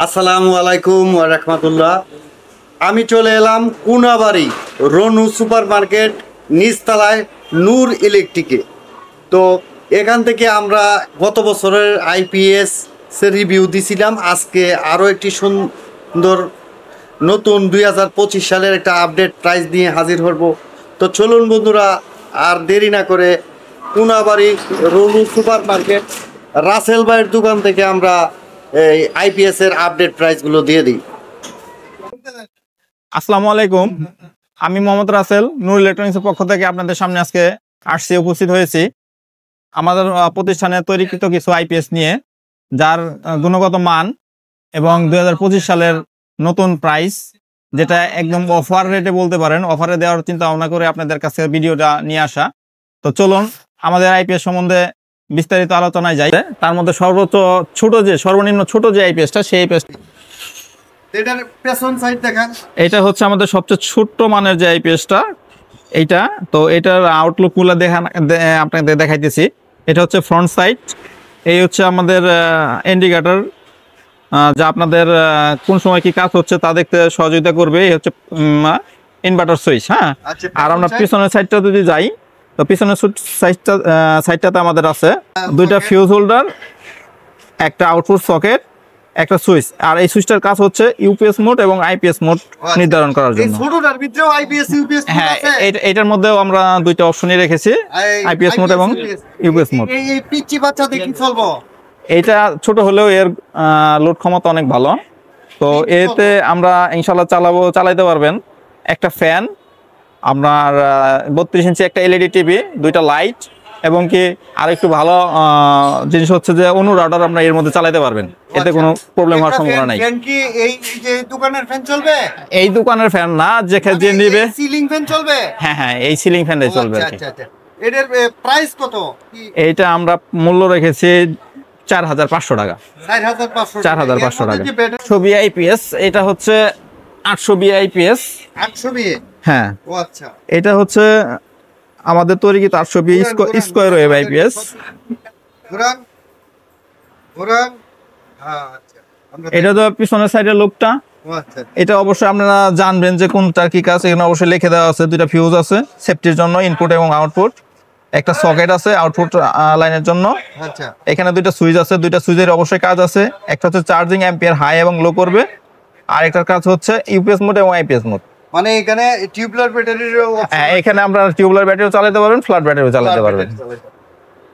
আসসালামু আলাইকুম ওয়া রাহমাতুল্লাহ। আমি চলে এলাম কোনাবাড়ি রনু সুপার মার্কেট নিচতলায় নূর ইলেকট্রিকে। তো এখান থেকে আমরা গত বছরের আইপিএস এর রিভিউ দিছিলাম। আজকে আরও একটি সুন্দর নতুন 2025 সালের একটা আপডেট প্রাইস নিয়ে হাজির হব। তো চলুন বন্ধুরা, আর দেরি না করে কোনাবাড়ি রনু সুপার মার্কেট রাসেল ভাইয়ের দোকান থেকে আমরা এই আইপিএস এর আপডেট প্রাইসগুলো দিয়ে দিই। আসসালামু আলাইকুম, আমি মোহাম্মদ রাসেল নূর ইলেকট্রনিক্সের পক্ষ থেকে আপনাদের সামনে আজকে উপস্থিত হয়েছি আমাদের প্রতিষ্ঠানে তৈরিকৃত কিছু আইপিএস নিয়ে, যার গুণগত মান এবং 2025 সালের নতুন প্রাইস, যেটা একদম অফার রেটে বলতে পারেন, অফারে দেওয়ার চিন্তা ভাবনা করে আপনাদের কাছে ভিডিওটা নিয়ে আসা। তো চলুন আমাদের আইপিএস সম্বন্ধে বিস্তারিত আলোচনায় যাই। তার মধ্যে সর্বনিম্ন ছোট যে আইপিএসটা, সেই আইপিএস এটা হচ্ছে আমাদের সবচেয়ে ছোট্ট মানের যে আইপিএসটা এইটা। তো এটার আউটলুক গুলো আপনাদের দেখাইতেছি। এটা হচ্ছে ফ্রন্ট সাইড, এই হচ্ছে আমাদের ইন্ডিকেটর, যা আপনাদের কোন সময় কি কাজ হচ্ছে তা দেখতে সহযোগিতা করবে। এই হচ্ছে ইনভার্টার সুইচ। হ্যাঁ, আর আমরা পিছনের সাইডটা যদি যাই, তো পিছনের সাইডটাতে আমাদের আছে দুইটা ফিউজ হোল্ডার, একটা আউটপুট সকেট, একটা সুইচ। আর এই সুইচটার কাজ হচ্ছে ইউপিএস মোড এবং আইপিএস মোড নির্ধারণ করার জন্য। হ্যাঁ, এটার মধ্যেও আমরা দুইটা অপশনই রেখেছি, আইপিএস মোড এবং ইউপিএস মোড। এইটা ছোট হলেও এর লোড ক্ষমতা অনেক ভালো। তো এতে আমরা ইনশাল্লাহ চালাইতে পারবেন একটা ফ্যান, আপনার 32 ইঞ্চি একটা এলইডি টিভি, দুইটা লাইট, এবং কি আর একটু ভালো জিনিস হচ্ছে যে অনু রাউটার আপনারা এর মধ্যে চালাতে পারবেন। এতে কোনো প্রবলেম হওয়ার সম্ভাবনা নাই। এই দোকানের ফ্যান না, যে নিবে সিলিং ফ্যান চলবে। হ্যাঁ, এই সিলিং ফ্যানটাই চলবে। এটার প্রাইস কত? এইটা আমরা মূল্য রেখেছি 4500 টাকা। 4500 টাকা। 800 বি আইপিএস, এটা হচ্ছে 800 বি আইপিএস। 800 বি? হ্যাঁ। ও আচ্ছা। এটা হচ্ছে আমাদের তৈরিকৃত 800 বি স্কয়ার ওয়েভ আইপিএস। এটা তো পিছনের সাইডের লুকটা। এটা অবশ্যই আপনারা জানবেন যে কোনটার কি কাজ। এখানে অবশ্যই লিখে দেওয়া আছে। দুইটা ফিউজ আছে সেফটির জন্য, ইনপুট এবং আউটপুট। একটা সকেট আছে আউটপুট লাইনের জন্য। এখানে দুইটা সুইচ আছে, দুইটা সুইচের অবশ্যই কাজ আছে। একটা হচ্ছে চার্জিং অ্যাম্পিয়ার হাই এবং লো করবে, আর একটার কাজ হচ্ছে ইউপিএস মোড এবং আইপিএস মোড। মানে এখানে টিউবলার ব্যাটারিরও, হ্যাঁ, এখানে আমরা টিউবলার ব্যাটারিও চালাতে পারবেন, ফ্ল্যাট ব্যাটারিও চালাতে পারবেন।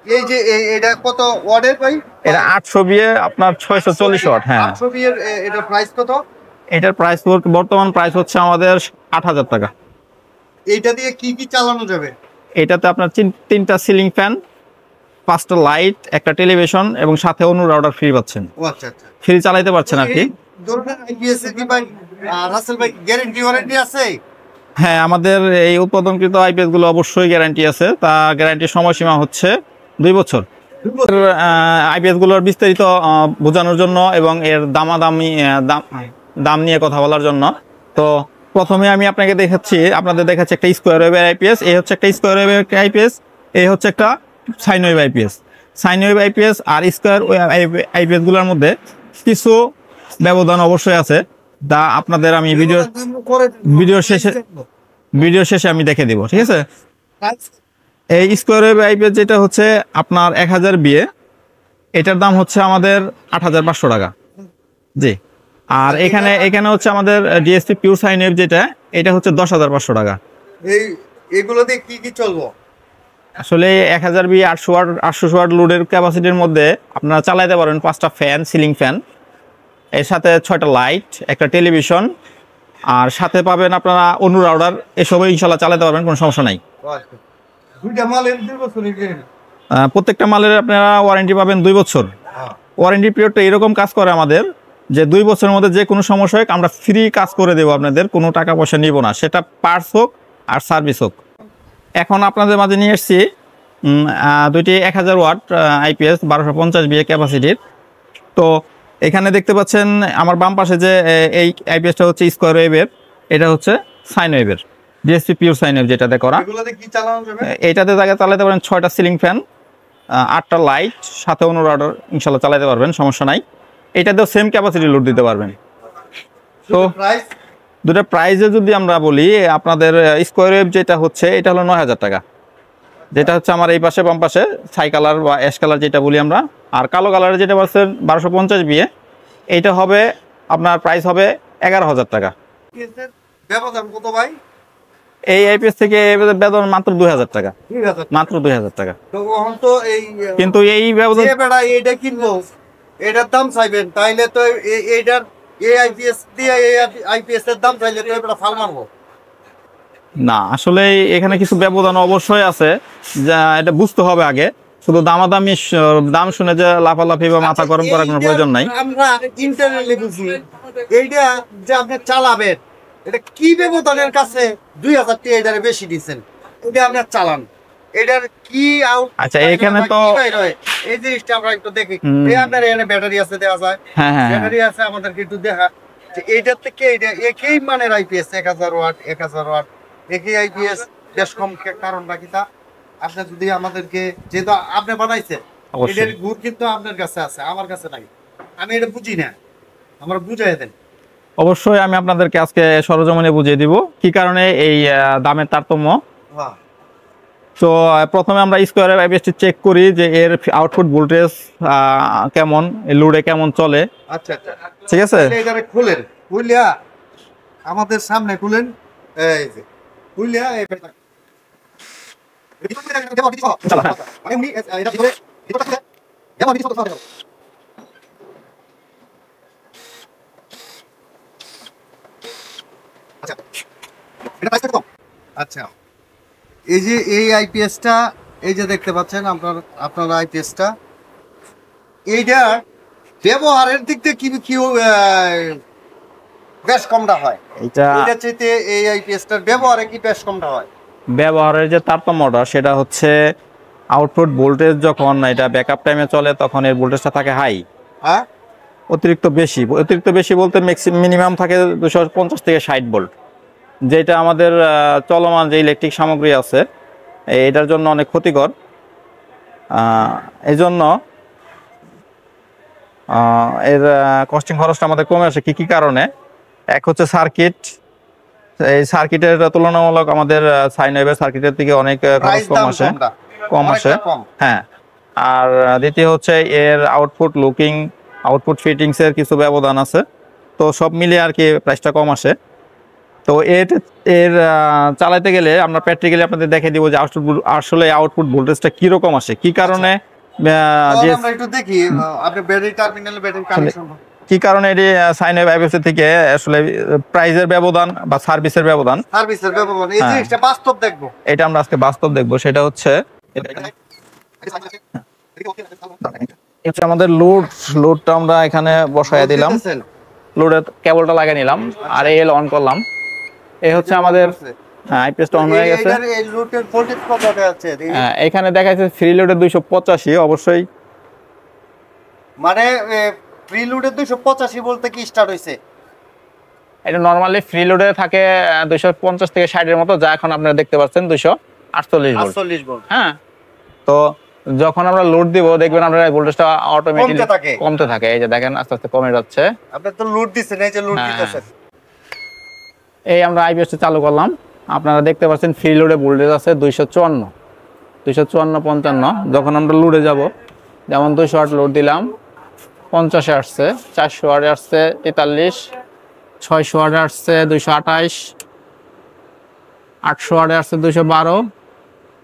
এই যে এটা কত ওয়াটের ভাই? এটা 800 বি এ আপনার 640 ওয়াট। হ্যাঁ, 800 বি এর এটা প্রাইস কত? এটার প্রাইস বর্তমান প্রাইস হচ্ছে আমাদের 8000 টাকা। এইটা দিয়ে কি কি চালানো যাবে? এটাতে আপনার তিনটা সিলিং ফ্যান, 5টা লাইট, একটা টেলিভিশন এবং সাথে অনু রাউটার ফ্রি পাচ্ছেন। ও আচ্ছা আচ্ছা, ফ্রি চালাতে পারছেন আর কি। ধরুন আইপিএস এর কি ভাই রাসেল ভাই গ্যারান্টি ওয়ারেন্টি আছে? হ্যাঁ, আমাদের এই উৎপাদনকৃত আইপিএস গুলো অবশ্যই গ্যারান্টি আছে। তা গ্যারান্টির সময়সীমা হচ্ছে 2 বছর। আইপিএস গুলোর বিস্তারিত বোঝানোর জন্য এবং এর দাম নিয়ে কথা বলার জন্য, তো প্রথমে আমি আপনাদের দেখাচ্ছি একটা স্কয়ার ওয়েভ আইপিএস। এই হচ্ছে একটা স্কয়ার ওয়েভ আইপিএস, এই হচ্ছে একটা sine wave IPS. Sine wave IPS আর স্কয়ার আইপিএস গুলোর মধ্যে কিছু ব্যবধান অবশ্যই আছে, তা আপনাদের আমি ভিডিও শেষে আমি দেখে দিব, ঠিক আছে? এই স্কয়ার ওয়েভ আইপিএস যেটা হচ্ছে আপনার 1000 বিএ, এটার দাম হচ্ছে আমাদের 8500 টাকা। জি। আর এখানে হচ্ছে আমাদের ডিএসপি পিওর সাইন ওয়েভ যেটা, এটা হচ্ছে 10500 টাকা। এগুলো দিয়ে কি কি চলবো? আসলে 1000 বি 800 ওয়াট লোডের ক্যাপাসিটির মধ্যে আপনারা চালাতে পারবেন 5টা ফ্যান, সিলিং ফ্যান, এর সাথে 6টা লাইট, একটা টেলিভিশন, আর সাথে পাবেন আপনারা অনু রাউটার। এসবও ইনশাল্লাহ চালাতে পারবেন, কোনো সমস্যা নাই। প্রত্যেকটা মালের আপনারা ওয়ারেন্টি পাবেন 2 বছর। ওয়ারেন্টি পিরিয়ডটা এরকম কাজ করে আমাদের যে 2 বছরের মধ্যে যে কোনো সমস্যা হোক আমরা ফ্রি কাজ করে দেবো আপনাদের, কোনো টাকা পয়সা নিব না, সেটা পার্টস হোক আর সার্ভিস হোক। এখন আপনাদের মাঝে নিয়ে এসেছি দুইটি 1000 ওয়াট আইপিএস 1250 বিএ ক্যাপাসিটির। তো এখানে দেখতে পাচ্ছেন আমার বাম পাশে যে এই আইপিএসটা হচ্ছে স্কয়ার ওয়েভের, এটা হচ্ছে সাইন ওয়েভের, ডিএসপি পিওর সাইন ওয়েভ যেটাতে করা। এটাতে চালাতে পারেন 6টা সিলিং ফ্যান, 8টা লাইট, সাথে অনু রাউটার ইনশাল্লাহ চালাতে পারবেন, সমস্যা নাই। এটাতেও সেম ক্যাপাসিটি লোড দিতে পারবেন। তো প্রাইস দুটো প্রাইসে যদি আমরা বলি, আপনাদের স্কোয়ার ওয়েভ যেটা হচ্ছে এটা হলো 9,000 টাকা, যেটা হচ্ছে আমার এই পাশে বাম পাশে ছাই কালার বা অ্যাশ কালার যেটা বলি আমরা। আর কালো কালারের যেটা বলছে 1250 বিয়ে, এইটা হবে আপনার প্রাইস হবে 11,000 টাকা। ব্যবধান কত ভাই? এই আইপিএস থেকে বেতন মাত্র 2,000 টাকা, 2000 মাত্র 2,000 টাকা। তো এখন তো এই কিন্তু এই ব্যবধান যে বেড়া এইটা কিনবো, এটার দাম চাইবেন, তাইলে তো এইটার এই আইপিএস দিয়ে এই আইপিএস এর দাম চাইলে তো এটা ফাল মারবো না। আসলে এখানে কিছু ব্যবধান অবশ্যই আছে, যা এটা বুঝতে হবে আগে। শুধু দামাদামি দাম শুনে যে লাফালাফি বা মাথা গরম করার কোনো প্রয়োজন নাই। আমরা ইন্টারনালি বুঝি এইটা যে আপনি চালাবেন, এটা কি ব্যবধানের কাছে 2000 টাকা এটারে বেশি দিচ্ছেন, এটা আপনি চালান, এটার কি আউট। আচ্ছা, এখানে তো এই জিনিসটা আমরা একটু দেখি। এই আপনার এখানে ব্যাটারি আছে, দেওয়া যায়, হ্যাঁ হ্যাঁ ব্যাটারি আছে, আমাদেরকে একটু দেখা যে এইটার থেকে এটা একই মানের আইপিএস 1000 ওয়াট 1000 ওয়াট একই আইপিএস বেশ কম। কারণ বাকি তা আপনি যদি আমাদেরকে, যেহেতু আপনি বানাইছেন, এটার গুড় কিন্তু আপনার কাছে আছে, আমার কাছে নাই, আমি এটা বুঝি না, আমরা বুঝাই দেন। অবশ্যই আমি আপনাদেরকে আজকে সরজমিনে বুঝিয়ে দিব কি কারণে এই দামের তারতম্য। তো প্রথমে আমরা স্কোয়ার আইপিএসটি চেক করি যে এর আউটপুট ভোল্টেজ কেমন, লোডে কেমন চলে। আচ্ছা আচ্ছা, ঠিক আছে, এটারে খুলেন, খুলিয়া আমাদের সামনে খুলেন, এই যে খুলিয়া এই আচ্ছা, এই যে এই আইপিএসটা, এই যে দেখতে পাচ্ছেন আপনার আইপিএসটা, এইটা ব্যবহারের দিক থেকে কি কি বেশ কমটা হয়? এটা চাইতে এই আইপিএসটার ব্যবহারে কি বেশ কমটা হয়? ব্যবহারের যে তারতম্যটা সেটা হচ্ছে আউটপুট ভোল্টেজ যখন এটা ব্যাকআপ টাইমে চলে তখন এর ভোল্টেজটা থাকে হাই, হ্যাঁ, অতিরিক্ত বেশি বলতে মিনিমাম থাকে 250 থেকে 60 ভোল্ট, যেটা আমাদের চলমান যে ইলেকট্রিক সামগ্রী আছে এটার জন্য অনেক ক্ষতিকর। এই জন্য এর কস্টিং খরচটা আমাদের কমে আসে কি কারণে? এক হচ্ছে সার্কিট, এই সার্কিটের তুলনামূলক আমাদের সাইন ওয়েভের সার্কিটের থেকে অনেক খরচ কম আসে। হ্যাঁ, আর দ্বিতীয় হচ্ছে এর আউটপুট লুকিং, আউটপুট ফিটিংস এর কিছু ব্যবধান আছে, তো সব মিলিয়ে আর কি প্রাইসটা কম আসে। তো এর চালাতে গেলে আমরা প্র্যাকটিক্যালি আপনাদের দেখে দিব যে আসলে আউটপুট ভোল্টেজটা কিরকম আসে, কি কারণে কি কারণে এটি সাইন ওয়েভ আইপিএস থেকে আসলে প্রাইসের ব্যবধান বা সার্ভিসের ব্যবধান, এই জিনিসটা বাস্তব দেখব, এটা আমরা আজকে বাস্তব দেখব। সেটা হচ্ছে আমাদের লোডটা আমরা এখানে বসায় দিলাম, লোডের কেবলটা লাগিয়ে নিলাম আর এল অন করলাম। এই হচ্ছে আমাদের আইপিএসটা অন হয়ে গেছে। এই লোডের ভোল্টেজ কত আছে? এখানে দেখাচ্ছে ফ্রি লোডে 285, অবশ্যই মানে ফ্রি লোডে 285 বলতে কি স্টার্ট হইছে? এটা নরমালি ফ্রি লোডে থাকে 250 থেকে 60 এর মতো, যা এখন আপনারা দেখতে পাচ্ছেন 248 ভোল্ট। হ্যাঁ, তো যখন আমরা লোড দিব দেখবেন আপনারা ভোল্টেজটা অটোমেটিক্যালি কমতে থাকে। এই যে দেখেন আস্তে আস্তে কমে যাচ্ছে। আপনি তো লোড দিছেন, এই যে লোড দিতেছেন। এই আমরা আইপিএসটা চালু করলাম, আপনারা দেখতে পাচ্ছেন ফ্রি লোডে ভোল্টেজ আছে 254 55। যখন আমরা লোডে যাব, যেমন 200 ওয়াট লোড দিলাম, 50 আসছে, 400 ওয়াট আসছে 43, 600 ওয়াট আসছে 228, 800 ওয়াট আসছে 212,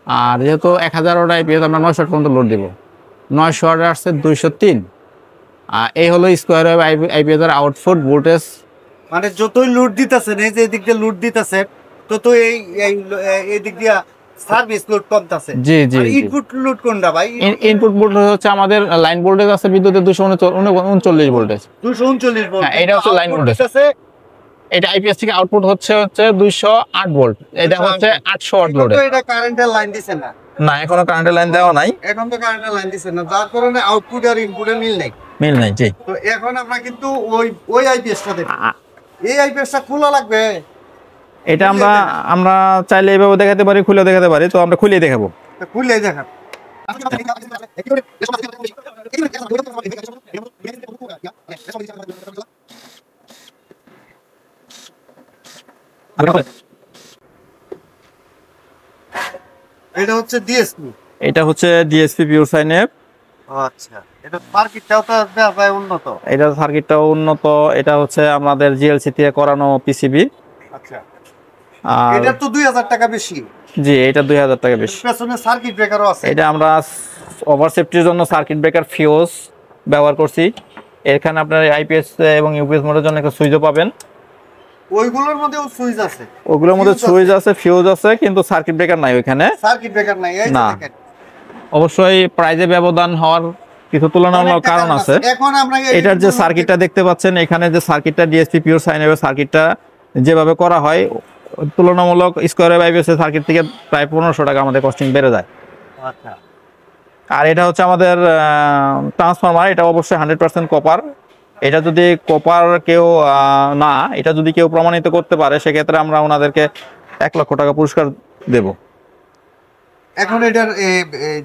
আর যেহেতু 1000 ওয়াট আইপিএস আমরা 900 ওয়াট পর্যন্ত লোড দিব, 900 ওয়াট আসছে 203। এই হলো স্কোয়ার ওয়েভ আইপিএস এর আউটপুট ভোল্টেজ। মানে যতই লোড দিতেছেন, এই যে এদিক দিয়ে লোড দিতেছেন, তত এই দিক দিয়ে সার্ভিস লোড কমতাছে। জি জি, ইনপুট লোড কোনটা ভাই? ইনপুট ভোল্টেজ হচ্ছে আমাদের লাইন ভোল্টেজ আছে বিদ্যুতের 239 ভোল্টেজ। 239 ভোল্ট, হ্যাঁ, এটা হচ্ছে লাইন ভোল্টেজ আছে। এটা আইপিএস থেকে আউটপুট হচ্ছে 208 ভোল্ট, এটা হচ্ছে 800 ওয়াট লোডে। এটা কারেন্টের লাইন দিছেন না? না, এখনো কারেন্টের লাইন দেওয়া নাই, এখন তো কারেন্টের লাইন দিছেন না, যার কারণে আউটপুট আর ইনপুটের মিল নাই। জি। তো এখন আমরা কিন্তু ওই আইপিএসটা দেখব, এই আইপিএসটা খোলা লাগবে। এটা আমরা চাইলে এইভাবে দেখাতে পারি, খুলে দেখাতে পারি, তো আমরা খুলে দেখাবো। খুলে দেখান, এটা হচ্ছে ডিএসপি। এটা হচ্ছে ডিএসপি পিওর সাইন অ্যাপ। আচ্ছা, এটা সার্কিটটাও তো প্রায় উন্নত। এটা সার্কিটটাও উন্নত। এটা হচ্ছে আমাদের জিএলসি দিয়ে করানো পিসিবি। আচ্ছা, আর এটা তো 2000 টাকা বেশি। জি, এটা 2000 টাকা বেশি। পেছনে সার্কিট ব্রেকারও আছে। এটা আমরা ওভার সেফটির জন্য সার্কিট ব্রেকার ফিউজ ব্যবহার করছি। এখানে আপনার আইপিএস এবং ইউপিএস মোডের জন্য একটা সুইচও পাবেন। ওইগুলোর মধ্যেও সুইচ আছে। ওগুলোর মধ্যে সুইচ আছে, ফিউজ আছে, কিন্তু সার্কিট ব্রেকার নাই ওইখানে। সার্কিট ব্রেকার নাই, এই যে না। দেখেন। অবশ্যই প্রাইজে ব্যবধান হওয়ার কিছু তুলনামূলক কারণ আছে। এখন আমরা এটার যে সার্কিটটা দেখতে পাচ্ছেন, এখানে যে সার্কিটটা ডিএসপি পিওর সাইন অ্যাপের সার্কিটটা যেভাবে করা হয়, তুলনামূলক স্কয়ার ওয়েভ আইপিএস এর সার্কিট থেকে প্রায় 1500 টাকা আমাদের কস্টিং বেড়ে যায়। আচ্ছা, আর এটা হচ্ছে আমাদের ট্রান্সফরমার। এটা অবশ্যই 100% কপার। এটা যদি কপার কেউ না, এটা যদি কেউ প্রমাণিত করতে পারে, সেক্ষেত্রে আমরা ওনাদেরকে 1 লক্ষ টাকা পুরস্কার দেব। এখন এটার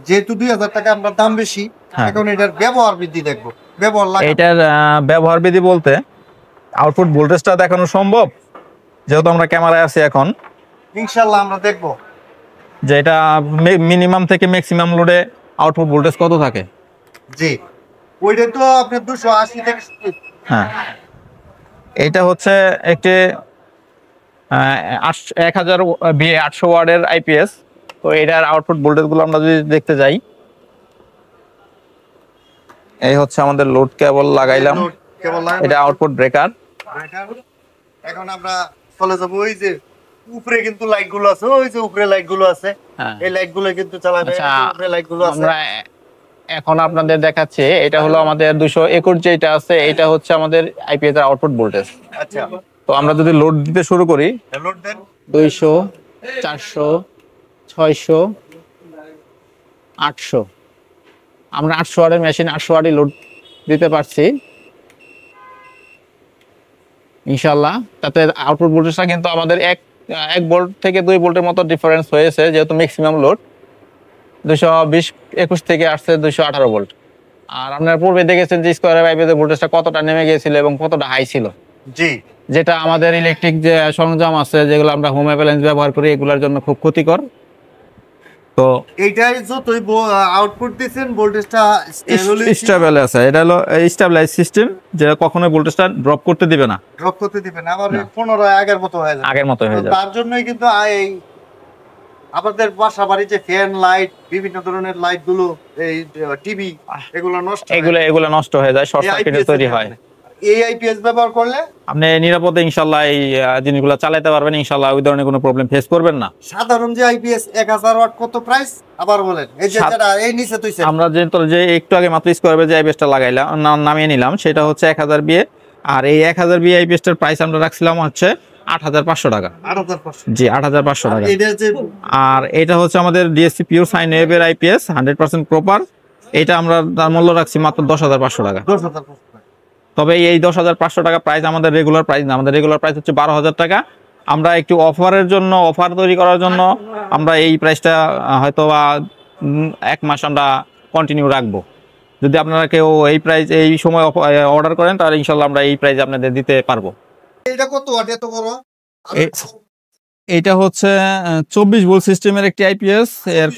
যেহেতু 2000 টাকা আমরা দাম বেশি, হ্যাঁ। এখন এটার ব্যবহার বৃদ্ধি দেখবো। ব্যবহার লাগে এটার ব্যবহার বিধি বলতে আউটপুট ভোল্টেজটা দেখানো সম্ভব, যেহেতু আমরা ক্যামেরায় আছি এখন, ইনশাআল্লাহ আমরা দেখবো যে এটা মিনিমাম থেকে ম্যাক্সিমাম লোডে আউটপুট ভোল্টেজ কত থাকে। জি, ওইটা তো আপনার 280 থেকে। হ্যাঁ, এটা হচ্ছে একটি 1000 বিএ 800 ওয়াটের আইপিএস। তো এটার আউটপুট ভোল্টেজ গুলো আমরা যদি দেখতে যাই, এই হচ্ছে আমাদের লোড কেবল লাগাইলাম, এটা আউটপুট ব্রেকার। এখন আমরা চলে যাবো ওই যে উপরে কিন্তু লাইট গুলো আছে, ওই যে উপরে লাইট গুলো আছে, এই লাইট গুলো কিন্তু চালাবে। উপরে লাইট গুলো আছে। আমরা এখন আপনাদের দেখাচ্ছি, এটা হলো আমাদের 221 যেটা আছে, এটা হচ্ছে আমাদের আইপিএস এর আউটপুট ভোল্টেজ। আচ্ছা, তো আমরা যদি লোড দিতে শুরু করি, লোড দেন 200, 400, 600, 800, আমরা 800 ওয়াটের মেশিন 800 ওয়াটই লোড দিতে পারছি ইনশাআল্লাহ। তাতে আউটপুট ভোল্টেজটা কিন্তু আমাদের 1 ভোল্ট থেকে 2 ভোল্টের মতো ডিফারেন্স হয়েছে, যেহেতু ম্যাক্সিমাম লোড 221 থেকে আসছে 218 ভোল্ট। আর আপনারা পূর্বে দেখেছেন যে স্কয়ার আইপিএস এর ভোল্টেজটা কতটা নেমে গিয়েছিল এবং কতটা হাই ছিল। জি, যেটা আমাদের ইলেকট্রিক যে সরঞ্জাম আছে, যেগুলো আমরা হোম অ্যাপ্লায়েন্স ব্যবহার করি, এগুলোর জন্য খুব ক্ষতিকর। তো এইটাই যতই আউটপুট দিবেন ভোল্টেজটা স্টেবল আছে। এটা হলো স্টেবিলাইজ সিস্টেম, যেটা কখনোই ভোল্টেজটা ড্রপ করতে দিবে না, ড্রপ করতে দিবেন না। আবার 15 আগের মতো হয়ে যাবে, আগের মতো হয়ে যাবে। তার জন্যই কিন্তু এই আমাদের বাসা বাড়ি যে ফ্যান লাইট, বিভিন্ন ধরনের লাইট গুলো, এই টিভি, এগুলো নষ্ট, এগুলো নষ্ট হয়ে যায়, শর্ট সার্কিটে তৈরি হয়। এই আইপিএস ব্যবহার করলে আপনি নিরাপদে ইনশাআল্লাহ এই জিনিসগুলো চালাতে পারবেন ইনশাআল্লাহ, ওই ধরনের কোনো প্রবলেম ফেস করবেন না। সাধারণ যে আইপিএস 1000 ওয়াট কত প্রাইস আবার বলেন? এই যে যেটা এই নিচে তুইছে, আমরা যে একটু আগে মাত্র স্কয়ার যে আইপিএসটা লাগাইলাম, নামিয়ে নিলাম, সেটা হচ্ছে 1000 বিএ। আর এই 1000 বিএ আইপিএসটার প্রাইস আমরা রাখছিলাম হচ্ছে 8500 টাকা। 8500, জি, 8500 টাকা। এটা যে আর এটা হচ্ছে আমাদের ডিএসপি পিওর সাইন ওয়েভ এর আইপিএস 100% প্রপার। এটা আমরা তার মূল্য রাখছি মাত্র 10500 টাকা। 10500 টাকা। তবে এই 10500 টাকা প্রাইস আমাদের রেগুলার প্রাইস না, আমাদের রেগুলার প্রাইস হচ্ছে 12000 টাকা। আমরা একটু অফারের জন্য, অফার তৈরি করার জন্য আমরা এই প্রাইসটা হয়তো 1 মাস আমরা কন্টিনিউ রাখবো। যদি আপনারা কেউ এই প্রাইস এই সময় অর্ডার করেন, তাহলে ইনশাল্লাহ আমরা এই প্রাইস আপনাদের দিতে পারবো। এটা কত ওয়াট এত বড়? এটা হচ্ছে 24 ভোল্ট সিস্টেমের একটি আইপিএস। এর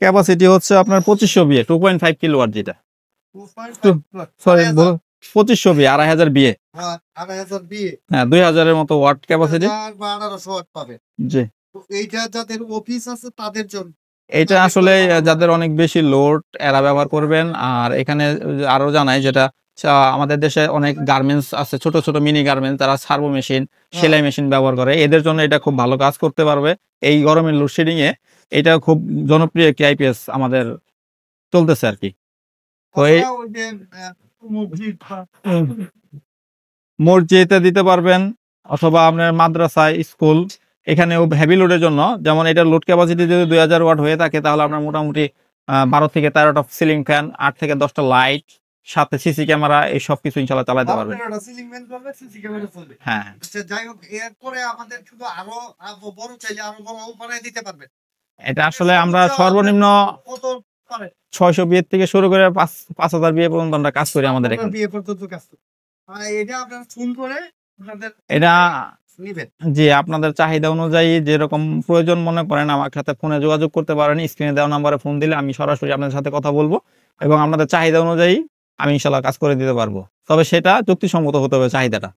ক্যাপাসিটি হচ্ছে আপনার 2500 বিএ, 2.5 কিলোওয়াট। যেটা সরি 2500 বিএ, 2500 বিএ। 2500 বিএ, হ্যাঁ, 2000 এর মতো ওয়াট ক্যাপাসিটি। 1800 ওয়াট পাবে। জি, তো এইটা যাদের অফিস আছে তাদের জন্য, এটা আসলে যাদের অনেক বেশি লোড, এরা ব্যবহার করবেন। আর এখানে আরো জানাই, যেটা আমাদের দেশে অনেক গার্মেন্টস আছে, ছোট ছোট মিনি গার্মেন্টস, তারা সার্ভো মেশিন, সেলাই মেশিন ব্যবহার করে, এদের জন্য এটা খুব ভালো কাজ করতে পারবে। এই গরমের লোডশেডিং এ এটা খুব জনপ্রিয় একটি আইপিএস আমাদের চলতেছে আর কি। তো এই মসজিদে দিতে পারবেন, অথবা আপনার মাদ্রাসায়, স্কুল, এখানেও হেভি লোডের জন্য। যেমন এটার লোড ক্যাপাসিটি যদি 2000 ওয়াট হয়ে থাকে, তাহলে আমরা মোটামুটি 12 থেকে 13টা সিলিং ফ্যান, 8 থেকে 10টা লাইট, সাথে সিসি ক্যামেরা, এই সব কিছু ইনশাআল্লাহ চালাতে পারবেন। হ্যাঁ, যাই হোক, এরপরে আমাদের শুধু আরো বড় চাইলে আরো বড় বানায় দিতে পারবেন। এটা আসলে আমরা সর্বনিম্ন 600 বিয়ে থেকে শুরু করে 5,000 বিয়ে পর্যন্ত আমরা কাজ করি আমাদের এখানে। বিয়ে পর্যন্ত কাজ করতে। এটা আপনারা ফোন করে আপনাদের এটা নিবেন। জি আপনাদের চাহিদা অনুযায়ী যেরকম প্রয়োজন মনে করেন আমার সাথে ফোনে যোগাযোগ করতে পারেন। স্ক্রিনে দেওয়া নাম্বারে ফোন দিলে আমি সরাসরি আপনাদের সাথে কথা বলবো এবং আপনাদের চাহিদা অনুযায়ী আমি ইনশাল্লাহ কাজ করে দিতে পারবো। তবে সেটা যুক্তিসঙ্গত হতে হবে চাহিদাটা।